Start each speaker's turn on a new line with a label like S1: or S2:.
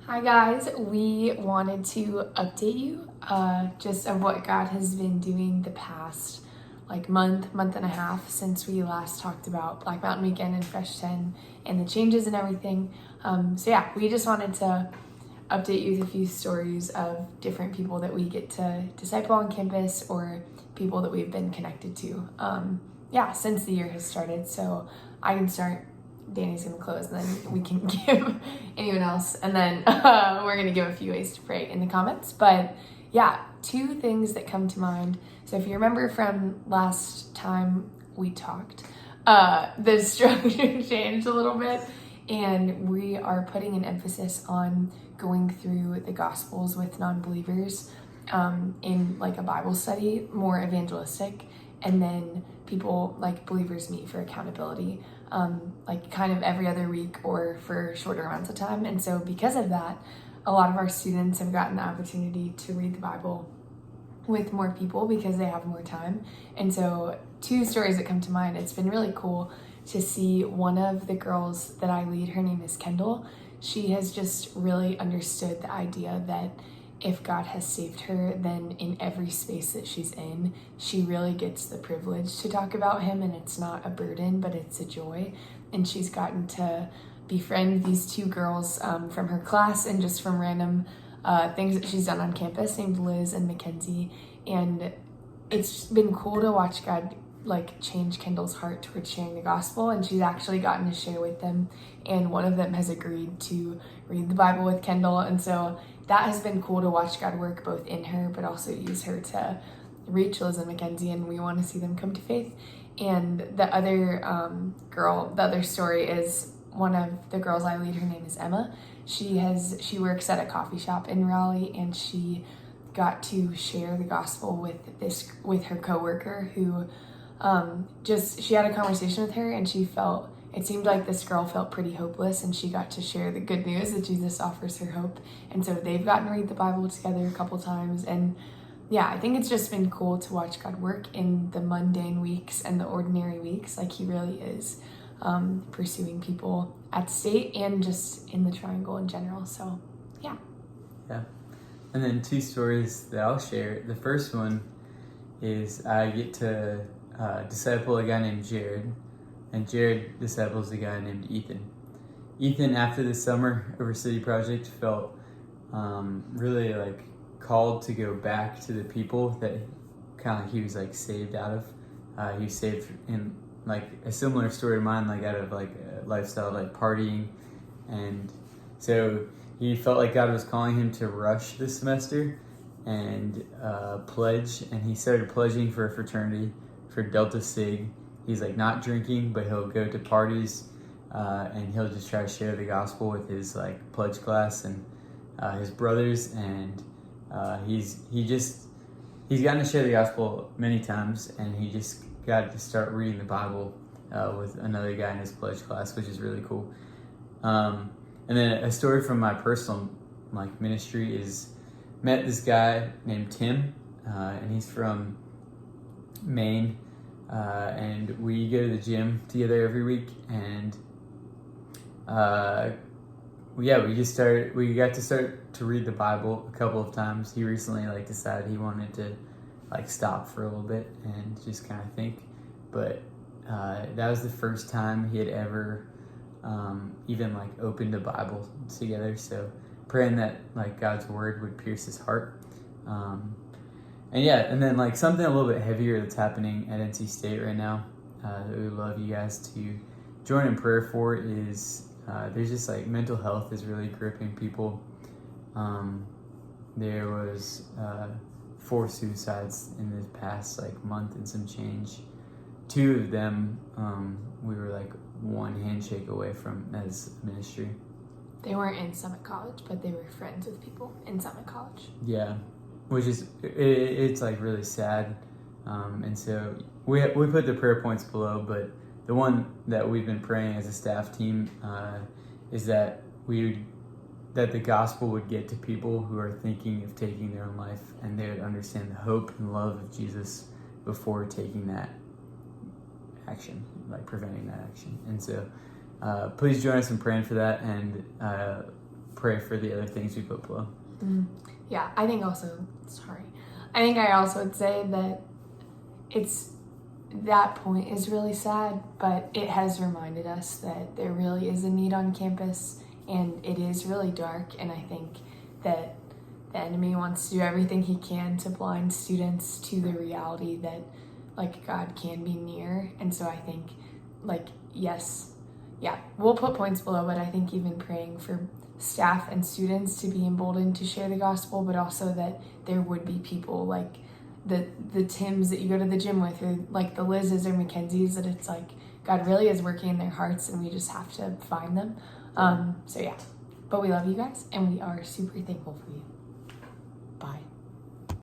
S1: Hi guys, we wanted to update you just of what God has been doing the past month and a half since we last talked about Black Mountain Weekend and Fresh 10 and the changes and everything. We just wanted to update you with a few stories of different people that we get to disciple on campus or people that we've been connected to since the year has started. So I can start. Danny's gonna close, and then we can give anyone else, and then we're gonna give a few ways to pray in the comments. But yeah, two things that come to mind. So if you remember from last time we talked, the structure changed a little bit, and we are putting an emphasis on going through the Gospels with non-believers in like a Bible study, more evangelistic, and then people like believers meet for accountability kind of every other week or for shorter amounts of time. And so because of that, a lot of our students have gotten the opportunity to read the Bible with more people because they have more time. And so two stories that come to mind, it's been really cool to see one of the girls that I lead, her name is Kendall. She has just really understood the idea that if God has saved her, then in every space that she's in, she really gets the privilege to talk about him, and it's not a burden, but it's a joy. And she's gotten to befriend these two girls from her class and just from random things that she's done on campus, named Liz and Mackenzie. And it's been cool to watch God change Kendall's heart towards sharing the gospel, and she's actually gotten to share with them, and one of them has agreed to read the Bible with Kendall. And so that has been cool to watch God work both in her but also use her to reach Liz and Mackenzie, and we want to see them come to faith. And the other the other story is one of the girls I lead. Her name is Emma. She works at a coffee shop in Raleigh, and she got to share the gospel with her coworker who she had a conversation with her, and it seemed like this girl felt pretty hopeless, and she got to share the good news that Jesus offers her hope. And so they've gotten to read the Bible together a couple times. And yeah, I think it's just been cool to watch God work in the mundane weeks and the ordinary weeks, like he really is pursuing people at State and just in the Triangle in general. So yeah.
S2: And then two stories that I'll share. The first one is I get to disciple a guy named Jared, and Jared disciples a guy named Ethan. Ethan, after the Summer Over City project, felt really called to go back to the people that he was saved out of. He was saved in a similar story to mine, out of a lifestyle partying, and so he felt like God was calling him to rush this semester and pledge, and he started pledging for a fraternity for Delta Sig. He's not drinking, but he'll go to parties and he'll just try to share the gospel with his pledge class and his brothers, and he's gotten to share the gospel many times, and he just got to start reading the Bible with another guy in his pledge class, which is really cool. And then a story from my personal ministry is met this guy named Tim, and he's from Maine, and we go to the gym together every week, and we got to start to read the Bible a couple of times. He recently decided he wanted to stop for a little bit and just kind of think, but that was the first time he had ever even opened a Bible together. So praying that God's word would pierce his heart. And then something a little bit heavier that's happening at NC State right now that we would love you guys to join in prayer for is there's just mental health is really gripping people. There was 4 suicides in the past month and some change. 2 of them we were one handshake away from as ministry.
S1: They weren't in Summit College, but they were friends with people in Summit College.
S2: Yeah, which is it's really sad, and so we put the prayer points below. But the one that we've been praying as a staff team is that that the gospel would get to people who are thinking of taking their own life, and they would understand the hope and love of Jesus before taking that action, preventing that action. And so please join us in praying for that, and pray for the other things we put below.
S1: Yeah, I think I also would say that that point is really sad, but it has reminded us that there really is a need on campus, and it is really dark, and I think that the enemy wants to do everything he can to blind students to the reality that like God can be near. And so I think we'll put points below, but I think even praying for staff and students to be emboldened to share the gospel, but also that there would be people like the Tims that you go to the gym with, or like the Liz's or Mackenzies, that it's like God really is working in their hearts and we just have to find them. But we love you guys and we are super thankful for you. Bye.